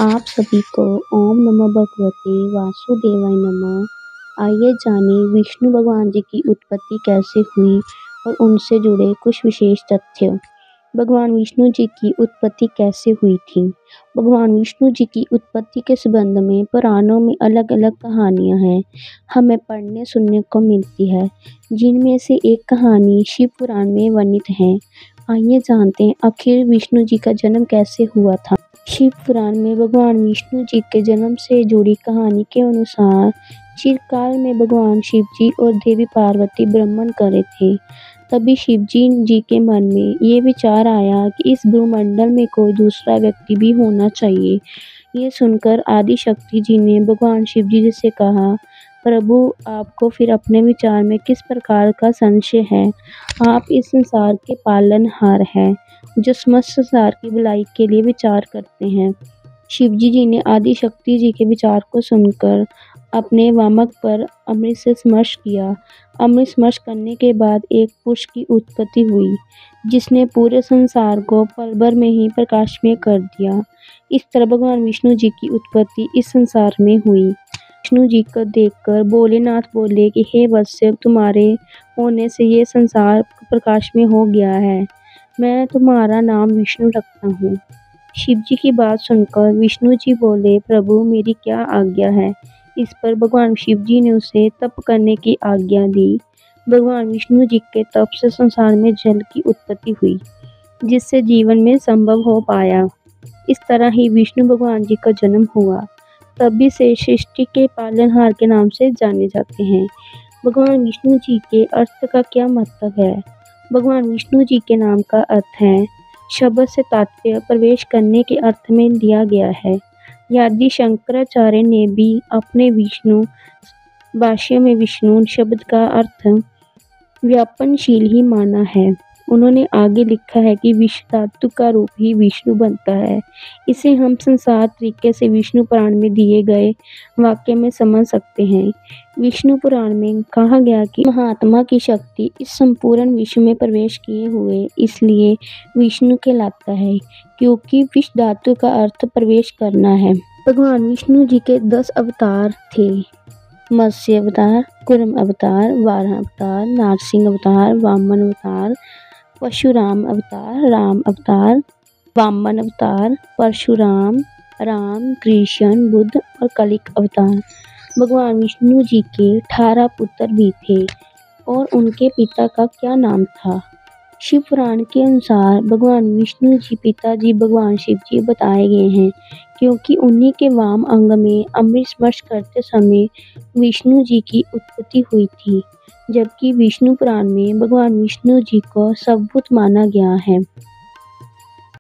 आप सभी को ओम नमो भगवते वासुदेवाय नमः। आइए जाने विष्णु भगवान जी की उत्पत्ति कैसे हुई और उनसे जुड़े कुछ विशेष तथ्य। भगवान विष्णु जी की उत्पत्ति कैसे हुई थी? भगवान विष्णु जी की उत्पत्ति के संबंध में पुराणों में अलग-अलग कहानियां हैं, हमें पढ़ने सुनने को मिलती है, जिनमें से एक कहानी शिव पुराण में वर्णित है। आइए जानते हैं आखिर विष्णु जी का जन्म कैसे हुआ था। शिव पुराण में भगवान विष्णु जी के जन्म से जुड़ी कहानी के अनुसार चिरकाल में भगवान शिव जी और देवी पार्वती ब्रह्मण कर रहे थे। तभी शिव जी के मन में ये विचार आया कि इस ब्रह्मंडल में कोई दूसरा व्यक्ति भी होना चाहिए। ये सुनकर आदि शक्ति जी ने भगवान शिव जी से कहा, प्रभु आपको फिर अपने विचार में किस प्रकार का संशय है? आप इस संसार के पालनहार हैं, जो समस्त संसार की भलाई के लिए विचार करते हैं। शिवजी जी ने आदि शक्ति जी के विचार को सुनकर अपने वामक पर अमृत से स्पर्श किया। अमृत स्पर्श करने के बाद एक पुरुष की उत्पत्ति हुई, जिसने पूरे संसार को पल भर में ही प्रकाशमय कर दिया। इस तरह भगवान विष्णु जी की उत्पत्ति इस संसार में हुई। विष्णु जी को देखकर भोलेनाथ बोले कि हे वत्स्य, तुम्हारे होने से ये संसार प्रकाशमय हो गया है। मैं तुम्हारा नाम विष्णु रखता हूँ। शिव जी की बात सुनकर विष्णु जी बोले, प्रभु मेरी क्या आज्ञा है? इस पर भगवान शिव जी ने उसे तप करने की आज्ञा दी। भगवान विष्णु जी के तप से संसार में जल की उत्पत्ति हुई, जिससे जीवन में संभव हो पाया। इस तरह ही विष्णु भगवान जी का जन्म हुआ। तभी से सृष्टि के पालनहार के नाम से जाने जाते हैं। भगवान विष्णु जी के अर्थ का क्या मतलब है? भगवान विष्णु जी के नाम का अर्थ है, शब्द से तात्पर्य प्रवेश करने के अर्थ में लिया गया है। यदि शंकराचार्य ने भी अपने विष्णु भाष्य में विष्णु शब्द का अर्थ व्यापनशील ही माना है। उन्होंने आगे लिखा है कि विश्व धातु का रूप ही विष्णु बनता है। इसे हम संसार तरीके से विष्णु पुराण में दिए गए वाक्य में समझ सकते हैं। विष्णु पुराण में कहा गया कि महात्मा की शक्ति इस संपूर्ण विश्व में प्रवेश किए हुए इसलिए विष्णु कहलाता है, क्योंकि विश्व धातु का अर्थ प्रवेश करना है। भगवान विष्णु जी के 10 अवतार थे। मत्स्य अवतार, कूर्म अवतार, वाराह अवतार, नारसिंह अवतार, वामन अवतार, परशुराम अवतार, राम अवतार, वामन अवतार, परशुराम, राम, कृष्ण, बुद्ध और कलिक अवतार। भगवान विष्णु जी के 18 पुत्र भी थे और उनके पिता का क्या नाम था? शिव पुराण के अनुसार भगवान विष्णु जी पिताजी भगवान शिव जी बताए गए हैं, क्योंकि उन्हीं के वाम अंग में अमृत स्पर्श करते समय विष्णु जी की उत्पत्ति हुई थी, जबकि विष्णु पुराण में भगवान विष्णु जी को सबूत माना गया है।